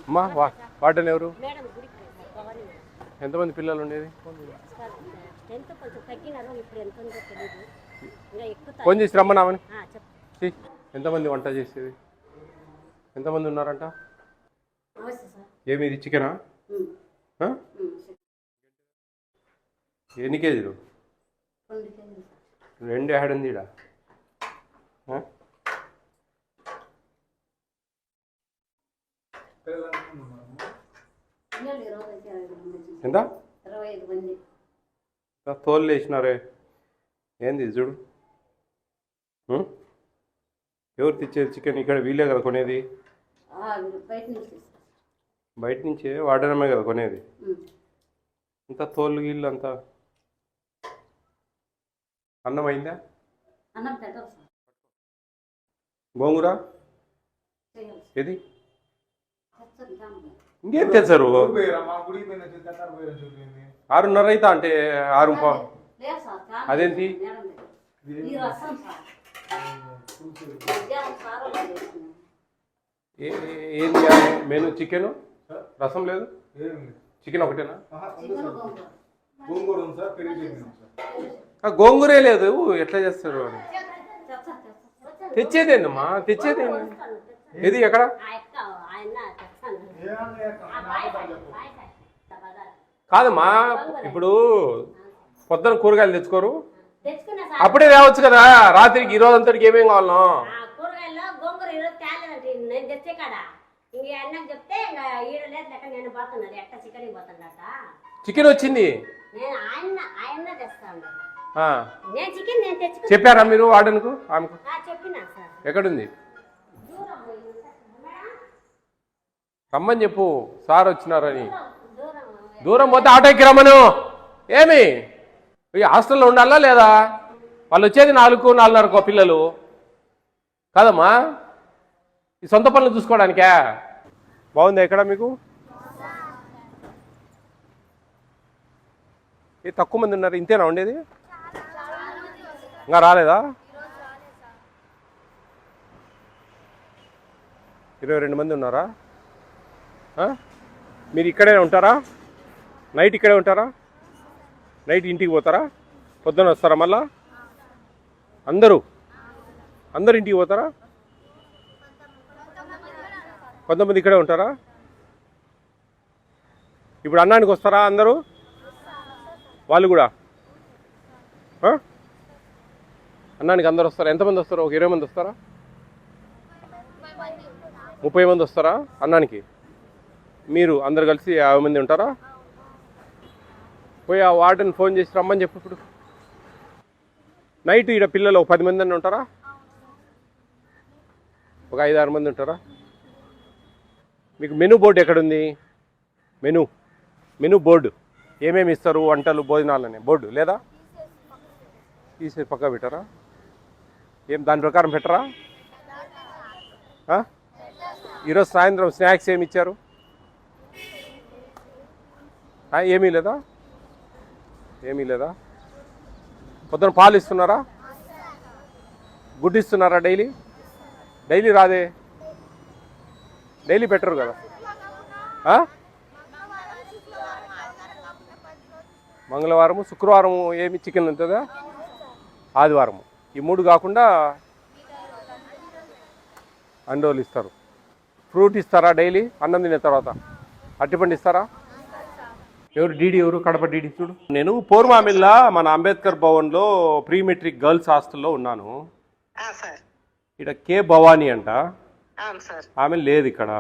అమ్మా వార్డెన్ ఎవరు? ఎంతమంది పిల్లలు ఉండేది? ఫోన్ చేసి రమ్మన్నామని. ఎంతమంది వంట చేసేది? ఎంతమంది ఉన్నారంట? ఏమి ఇది చికెనా? ఎన్ని కేజీలు? 2 యాడ్ ఉంది ఈడ. ఎంత? తోలు వేసినారే ఏంది చూడు. ఎవరు తెచ్చేది చికెన్? ఇక్కడ వీళ్ళే కదా కొనేది. బయట నుంచే వాడడమే కదా కొనేది. అంతా తోలు గీళ్ళు అంతా. అన్నం అయిందా? గోంగూర ఏది? ఇంకేం తెచ్చారు? 6:30 అవుతా అంటే 6:15. అదేంటి ఏంటి మెను? చికెను, రసం లేదు, చికెన్ ఒకటేనా? గోంగూరే లేదు. ఎట్లా చేస్తారు? తెచ్చేదేందమ్మా? తెచ్చేదేంది? ఏది ఎక్కడ? కాదమ్మా, ఇప్పుడు పొద్దున కూరగాయలు తెచ్చుకోరు? అప్పుడే తేవచ్చు కదా రాత్రికి. ఈ రోజు అంతటికి ఏమేం కావాలనో చికెన్ వచ్చింది. చెప్పారా మీరు వార్డెన్కు? ఆమెకు ఎక్కడుంది రమ్మని చెప్పు, సార్ వచ్చినారని. దూరం పోతే ఆటోకి రమ్మను. ఏమి హాస్టల్లో ఉండాలా లేదా? వాళ్ళు వచ్చేది 4-4:30 పిల్లలు కాదమ్మా. ఈ సొంత పనులు చూసుకోవడానికే. బాగుందా ఇక్కడ మీకు? ఏ తక్కువ మంది ఉన్నారు? ఇంతేనా ఉండేది? ఇంకా రాలేదా? 22 మంది ఉన్నారా? మీరు ఇక్కడే ఉంటారా? నైట్ ఇక్కడే ఉంటారా? నైట్ ఇంటికి పోతారా? పొద్దున వస్తారా మళ్ళా? అందరూ ఇంటికి పోతారా? కొంతమంది ఇక్కడే ఉంటారా? ఇప్పుడు అన్నానికి వస్తారా అందరూ? వాళ్ళు కూడా అన్నానికి అందరు వస్తారా? ఎంతమంది వస్తారా? ఒక 20 మంది వస్తారా? 30 మంది వస్తారా అన్నానికి? మీరు అందరు కలిసి 50 మంది ఉంటారా? పోయి ఆ వార్డెన్ ఫోన్ చేసి రమ్మని చెప్పు. ఇప్పుడు నైట్ ఈడ పిల్లలు ఒక 10 మంది అని ఉంటారా? ఒక 5-6 మంది ఉంటారా? మీకు మెనూ బోర్డు ఎక్కడుంది? మెనూ బోర్డు ఏమేమి ఇస్తారు వంటలు భోజనాలనే బోర్డు లేదా? తీసేసి పక్క పెట్టారా? ఏం దాని ప్రకారం పెట్టరా? ఈరోజు సాయంత్రం స్నాక్స్ ఏమి ఇచ్చారు? ఏమీ లేదా? పొద్దున పాలు ఇస్తున్నారా? గుడ్డు ఇస్తున్నారా? డైలీ రాదే? డైలీ పెట్టరు కదా? మంగళవారము శుక్రవారము ఏమి చికెన్ ఉంటుందా? ఆదివారము. ఈ 3 కాకుండా అండోలు ఇస్తారు. ఫ్రూట్ ఇస్తారా డైలీ అన్నం తిన్న తర్వాత? అరటిపండు ఇస్తారా? ఎవరు డీడీ? ఎవరు? కడప డీడీ చూడు. నేను పూర్వామిల్లా మన అంబేద్కర్ భవన్లో ప్రీ మెట్రిక్ గర్ల్స్ హాస్టల్లో ఉన్నాను. ఇక్కడ కే భవానీ అంట. ఆమె లేదు ఇక్కడ.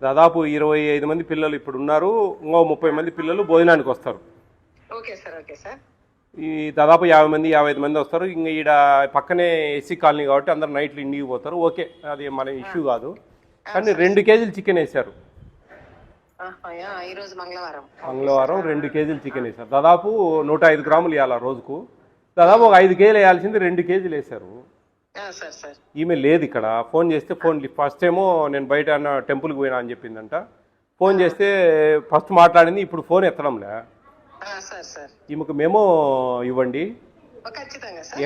దాదాపు 25 మంది పిల్లలు ఇప్పుడు ఉన్నారు. ఇంకో 30 మంది పిల్లలు భోజనానికి వస్తారు. ఈ దాదాపు 50-55 మంది వస్తారు. ఇంకా ఈడ పక్కనే ఎస్సీ కాలనీ కాబట్టి అందరు నైట్లు ఇంటికి పోతారు. ఓకే, అది మన ఇష్యూ కాదు. కానీ 2 కేజీలు చికెన్ వేశారు. మంగళవారం 2 కేజీలు చికెన్ వేశారు. దాదాపు 105 గ్రాములు ఇవ్వాలి రోజుకు. దాదాపు ఒక 5 కేజీలు వేయాల్సింది 2 కేజీలు వేశారు. ఈమె లేదు ఇక్కడ. ఫోన్ చేస్తే ఫస్ట్ ఏమో నేను బయట టెంపుల్కి పోయినా అని చెప్పిందంట. ఫోన్ చేస్తే ఫస్ట్ మాట్లాడింది, ఇప్పుడు ఫోన్ ఎత్తడంలే. ఈమెకు మెమో ఇవ్వండి,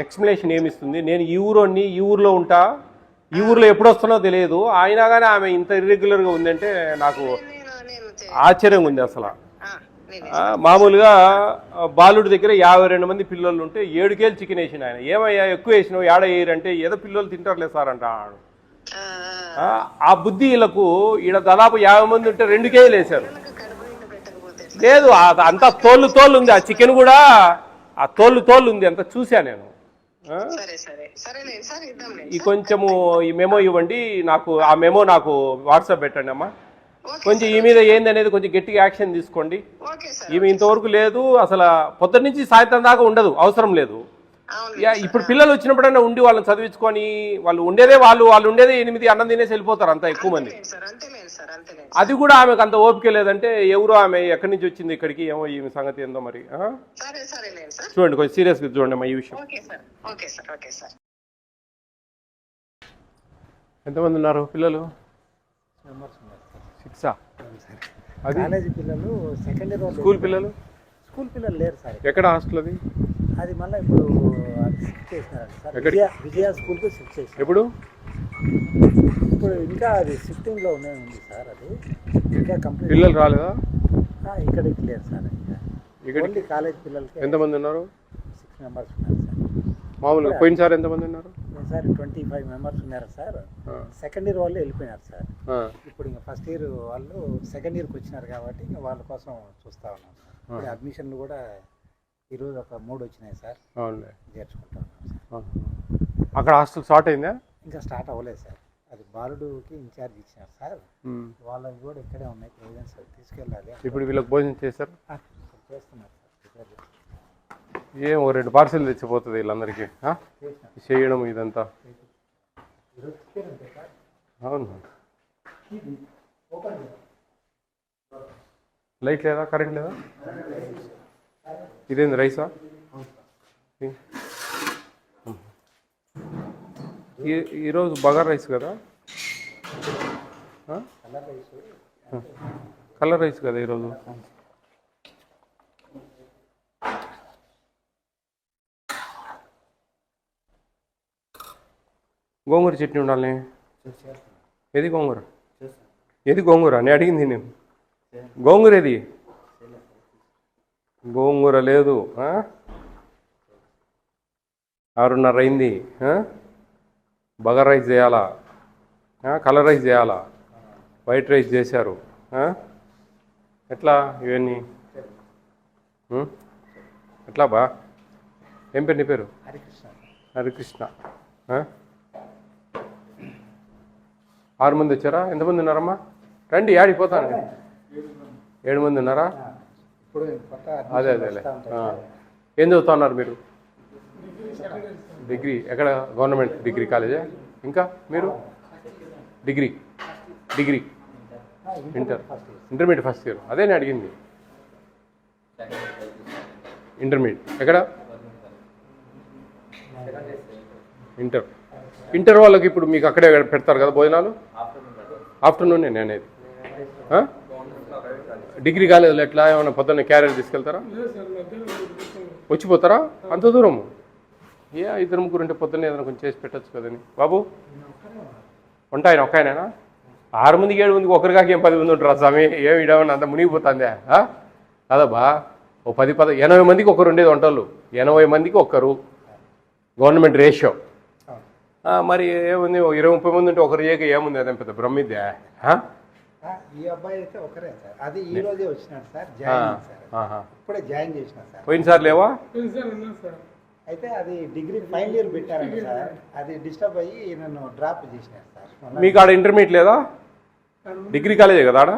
ఎక్స్ప్లెనేషన్ ఏమిస్తుంది. నేను ఈ ఊరోని, ఈ ఊర్లో ఉంటా, ఈ ఊర్లో ఎప్పుడు వస్తున్నో తెలియదు, అయినా కానీ ఆమె ఇంత ఇర్రెగ్యులర్గా ఉందంటే నాకు ఆశ్చర్యంగా ఉంది అసలు. మామూలుగా బాలుడి దగ్గర 52 మంది పిల్లలు ఉంటే 7 కేజీలు చికెన్ వేసిన ఆయన. ఏమయ్యా ఎక్కువ వేసినావు, ఏడ వేయరంటే ఏదో పిల్లలు తింటారులే సార్ అంట. ఆ బుద్ధి వీళ్ళకు. ఈడ దాదాపు 50 మంది ఉంటే 2 కేజీలు వేశారు. లేదు అంతా తోళ్ళు ఉంది, ఆ చికెన్ కూడా ఆ తోళ్ళు ఉంది, అంత చూసా నేను. ఈ కొంచెము ఈ మెమో ఇవ్వండి నాకు, ఆ మెమో నాకు వాట్సాప్ పెట్టండి అమ్మా. కొంచెం ఈ మీద ఏంది అనేది కొంచెం గట్టిగా యాక్షన్ తీసుకోండి. ఈమె ఇంతవరకు లేదు అసలు, పొద్దున్న నుంచి సాయంత్రం దాకా ఉండదు, అవసరం లేదు. ఇప్పుడు పిల్లలు వచ్చినప్పుడైనా ఉండి వాళ్ళని చదివించుకొని, వాళ్ళు ఉండేదే 8 అన్నం తినేసి వెళ్ళిపోతారు అంత ఎక్కువ మంది. అది కూడా ఆమెకు అంత ఓపిక లేదంటే ఎవరో ఆమె ఎక్కడి నుంచి వచ్చింది ఇక్కడికి, ఏమో ఈమె సంగతి ఏందో మరి. చూడండి కొంచెం సీరియస్గా చూడండి అమ్మా ఈ విషయం. ఎంతమంది ఉన్నారు పిల్లలు? 6 కాలేజీ పిల్లలు, సెకండ్ ఇయర్. స్కూల్ పిల్లలు లేరు సార్. ఎక్కడ హాస్టల్ అది? అది మళ్ళీ ఇప్పుడు షిఫ్ట్ చేసినారండి సార్. విజయ స్కూల్కి షిఫ్ట్ చేసి ఎప్పుడు? ఇప్పుడు ఇంకా అది షిఫ్టింగ్లో ఉంది సార్. అది ఇంకా కంప్లీట్. పిల్లలు రాలేదా ఇక్కడికి? లేరు సార్. ఇక్కడ కాలేజ్ పిల్లలకి ఎంతమంది ఉన్నారు? 6 మెంబర్స్ ఉన్నారు సార్. మామూలుగా పోయినసారి ఎంతమంది ఉన్నారు? సార్ 25 మెంబర్స్ ఉన్నారు సార్. సెకండ్ ఇయర్ వాళ్ళు వెళ్ళిపోయినారు సార్. ఇప్పుడు ఇంకా ఫస్ట్ ఇయర్ వాళ్ళు సెకండ్ ఇయర్కి వచ్చినారు కాబట్టి ఇంకా వాళ్ళ కోసం చూస్తూ ఉన్నాం సార్. ఇప్పుడు అడ్మిషన్లు కూడా ఈరోజు ఒక 3 వచ్చినాయి సార్. చేర్చుకుంటా ఉన్నాం. అక్కడ హాస్టల్ స్టార్ట్ అయిందా? ఇంకా స్టార్ట్ అవ్వలేదు సార్. అది బాలుడుకి ఇన్ఛార్జ్ ఇచ్చినారు సార్. వాళ్ళకి కూడా ఇక్కడే ఉన్నాయి ప్రొవిజన్స్, తీసుకెళ్ళాలి. ఇప్పుడు వీళ్ళకి భోజనం చేశారు? చేస్తున్నారు సార్. ఏం 2 పార్సెల్ తెచ్చిపోతుంది వీళ్ళందరికీ చేయడం ఇదంతా. అవును. లైట్ లేదా, కరెంట్ లేదా? ఇదేంది రైసా? ఈరోజు బగార్ రైస్ కదా? కలర్ రైస్ కదా ఈరోజు? గోంగూర చట్నీ ఉండాలి. ఏది గోంగూర? నేను అడిగింది నేను. గోంగూర ఏది? గోంగూర లేదు. 6:30 అయింది. బగార్ రైస్ చేయాలా, కలర్ రైస్ చేయాలా, వైట్ రైస్ చేశారు. ఎట్లా ఇవన్నీ? ఎట్లా బా? ఏం పేరు నీ పేరు? హరికృష్ణ. 6 మంది వచ్చారా? ఎంతమంది ఉన్నారమ్మా? రండి, ఆడిపోతాను. 7 మంది ఉన్నారా? అదే ఏం చదువుతా ఉన్నారు మీరు? డిగ్రీ. ఎక్కడ? గవర్నమెంట్ డిగ్రీ కాలేజా? ఇంకా మీరు? Degree intermediate first year. అదే నేను అడిగింది. ఇంటర్మీడియట్ ఎక్కడ? ఇంటర్ వాళ్ళకి ఇప్పుడు మీకు అక్కడే పెడతారు కదా భోజనాలు? ఆఫ్టర్నూనే నేనేది. డిగ్రీ కాలేజీలో ఎట్లా? ఏమైనా పొద్దున్న క్యారియర్ తీసుకెళ్తారా? వచ్చిపోతారా అంత దూరము? 2-3 ఉంటే పొద్దున్న ఏదైనా కొంచెం చేసి పెట్టచ్చు కదని. బాబు వంట ఆయన ఒక్క ఆయననా? 6 మందికి 7 మందికి ఒకరు కాక 10 మంది ఉంటారు స్వామి. ఏమి ఇడవని అంత మునిగిపోతుందా? కదబ్బా, 80 మందికి ఒకరు ఉండేది వంటలు, 80 మందికి ఒక్కరు గవర్నమెంట్ రేషియో. మరి ఏముంది, 20-30 మంది ఉంటే ఒకరు చేయక ఏముంది? అదే పెద్ద బ్రహ్మిద్దే. ఈ అబ్బాయి అయితే ఒకరే సార్. అది ఈ రోజే వచ్చినాడు సార్. ఇప్పుడే జాయిన్ చేసిన సార్. పోయినసారి లేవా? అయితే అది డిగ్రీ ఫైనల్ ఇయర్ పెట్టారండి సార్. అది డిస్టర్బ్ అయ్యి నన్ను డ్రాప్ చేసినారు సార్. మీకు ఆడ ఇంటర్మీడియట్ లేదా? డిగ్రీ కాలేజే కదా ఆడ?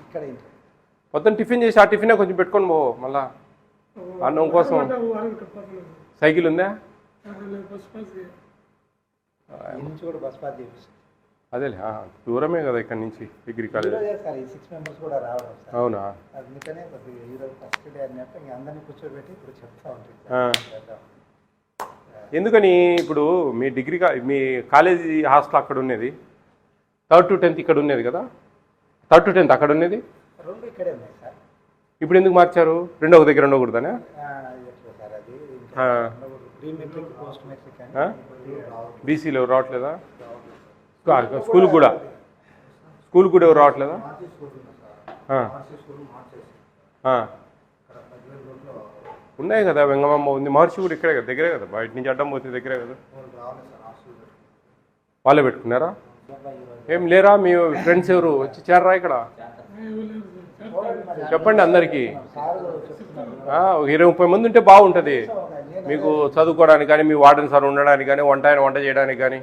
ఇక్కడ పొద్దున్న టిఫిన్ చేసి ఆ టిఫినే కొంచెం పెట్టుకొని పో. మళ్ళా అన్నం కోసం సైకిల్ ఉందా? బస్ పాస్ చేపిస్తాను. అదేలే, దూరమే కదా ఇక్కడ నుంచి డిగ్రీ కాలేజ్. 6 మెంబర్స్ కూడా రావడం. అవునా? అందుకనే ఈరోజు ఫస్ట్ డే అన్నట్టు ఇంకా అందరినీ కూర్చోబెట్టి ఇప్పుడు చెప్తా ఉంటాను. ఎందుకని ఇప్పుడు మీ డిగ్రీ మీ కాలేజీ హాస్టల్ అక్కడ ఉన్నది, 3rd to 10th ఇక్కడ ఉన్నది కదా? 3rd to 10th అక్కడ ఉన్నది, 2 ఇక్కడే ఉన్నాయి సార్. ఇప్పుడు ఎందుకు మార్చారు? రెండో దగ్గర ఉండకూడదనే? సార్ అది ప్రీ మెట్రిక్ పోస్ట్ మెట్రిక్ అని బీసీలో ఎవరు రావట్లేదా? స్కూల్ కూడా ఎవరు రావట్లేదా? ఉన్నాయి కదా, వెంగమమ్మ ఉంది, మహర్షి కూడా ఇక్కడే కదా, దగ్గరే కదా, బయట నుంచి అడ్డం పోతే దగ్గరే కదా. వాళ్ళే పెట్టుకున్నారా? ఏం లేరా మీ ఫ్రెండ్స్ ఎవరు వచ్చి చేరరా ఇక్కడ? చెప్పండి అందరికీ. ఒక 20-30 మంది ఉంటే బాగుంటుంది మీకు చదువుకోవడానికి కానీ, మీ వార్డెన్ సార్ ఉండడానికి కానీ, వంట చేయడానికి కానీ.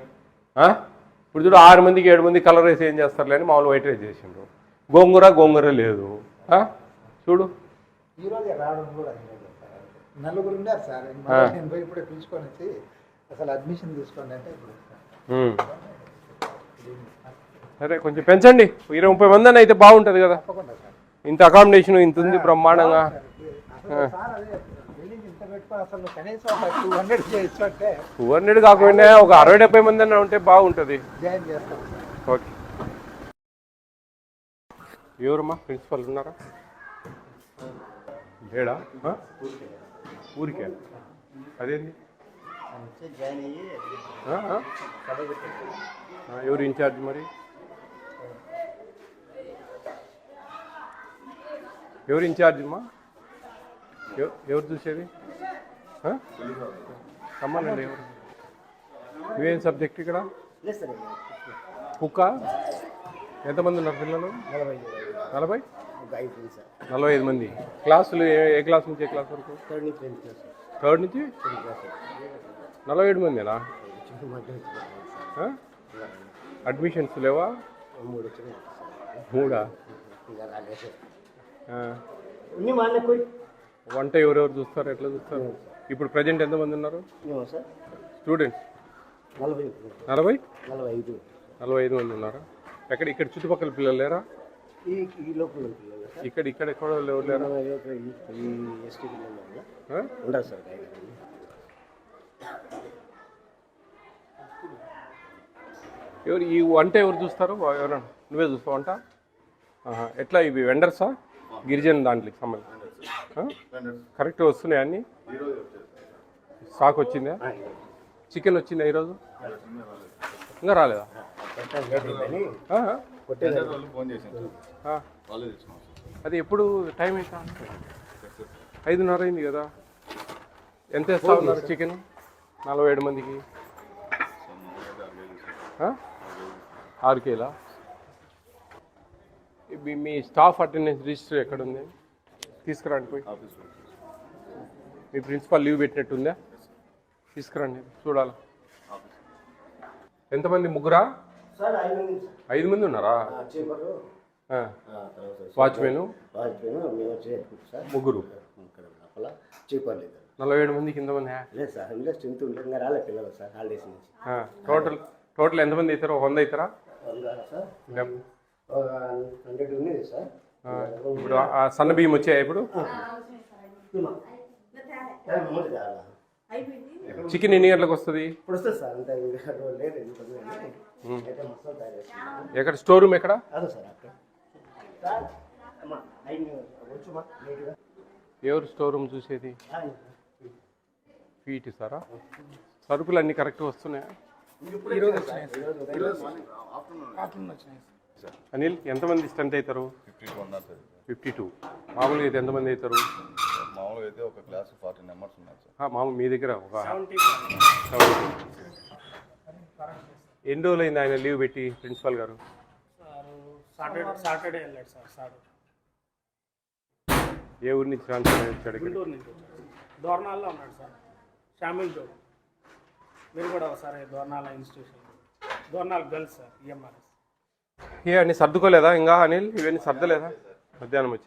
ఇప్పుడు చూడు 6 మందికి 7 మంది కలర్ రైస్ ఏం చేస్తారులే అని మామూలు వైట్ రైస్ చేసిండ్రు. గోంగూర లేదు. చూడు నలుగురు ఉన్నారు సార్. నేను పోయి ఇప్పుడే పిలుచుకొని వచ్చి అసలు అడ్మిషన్ తీసుకోండి అంటే సరే కొంచెం పెంచండి. 20-30 మంది అని అయితే బాగుంటుంది కదా. ఇంత అకామిడేషన్ ఇంత ఉంది బ్రహ్మాండంగా. 200 కాకుండా ఒక 60-70 మంది అన్న ఉంటే బాగుంటుంది. ఓకే. ఎవరమ్మా ప్రిన్సిపల్ ఉన్నారా? లేడా? ఊరికే అదేంది? ఎవరు ఇన్ఛార్జ్ మరి? ఎవరు ఇన్ఛార్జ్ అమ్మా? ఎవరు చూసేది? రమ్మనండి. ఎవరు? నువ్వేం సబ్జెక్ట్ ఇక్కడ? కుక్క. ఎంతమంది ఉన్నారు పిల్లలు? 45 మంది. క్లాసులు ఏ క్లాస్ నుంచి ఏ క్లాస్ వరకు? థర్డ్ నుంచి 47 మందినా? అడ్మిషన్స్ లేవా? 3. వంట ఎవరెవరు చూస్తారు? ఎట్లా చూస్తారు? ఇప్పుడు ప్రజెంట్ ఎంతమంది ఉన్నారు స్టూడెంట్స్? 45 మంది ఉన్నారా? ఇక్కడ చుట్టుపక్కల పిల్లలు లేరా? ఇక్కడ ఎక్కడ ఎవరు లేరా? ఎవరు ఈ వంట ఎవరు చూస్తారు? ఎవరన్నా నువ్వే చూస్తావు వంట? ఎట్లా ఇవి వెండర్సా? గిరిజన దాంట్లోకి సంబంధించి కరెక్ట్ వస్తున్నాయి అన్నీ? స్టాక్ వచ్చిందా? చికెన్ వచ్చిందా ఈరోజు? ఇంకా రాలేదా? అది ఎప్పుడు టైం అవుతా? 5:30 అయింది కదా. ఎంత వేస్తా ఉన్నారు చికెన్ 47 మందికి? 6 కేలా? మీ స్టాఫ్ అటెండెన్స్ రిజిస్టర్ ఎక్కడుంది? తీసుకురండి పోయి. మీ ప్రిన్సిపాల్ లీవ్ పెట్టినట్టుందా? తీసుకురండి చూడాలి. ఎంతమంది? ముగ్గురా? 5 మంది ఉన్నారా? వాచ్మెన్ ముగ్గురు. 47 మందికి ఎంతమంది? టోటల్ ఎంతమంది అవుతారు? 100 అవుతారా? ఇప్పుడు సన్న బియ్యం వచ్చాయా? ఇప్పుడు చికెన్ ఎన్ని గంటలకు వస్తుంది? ఎక్కడ స్టోర్ రూమ్? ఎక్కడ? ఎవరు స్టోర్ రూమ్ చూసేది? ఫీట్ ఇస్తారా? సరుకులు అన్నీ కరెక్ట్గా వస్తున్నాయా? అనిల్ ఎంతమంది స్ట్రెంత్ అవుతారు? 52. మామూలుగా అయితే ఎంతమంది అవుతారు? మామూలుగా అయితే ఒక క్లాస్ 40 మెంబర్స్ ఉన్నారు సార్. మామూలు మీ దగ్గర ఒక 70. ఎన్ని రోజులు అయింది ఆయన లీవ్ పెట్టి ప్రిన్సిపాల్ గారు? సాటర్డే వెళ్ళాడు సార్. ఏ ఊరి నుంచి ట్రాన్స్ఫర్ వచ్చాడు? గుంటూరు నుంచి దోర్నాల్లో ఉన్నాడు సార్. షామిల్ జోడ్. మీరు కూడా ఒకసారి Dornala institution, Dornal girls sir, EMRS. అన్నీ సర్దుకోలేదా ఇంకా అనిల్? ఇవన్నీ సర్దలేదా? మధ్యాహ్నం వచ్చి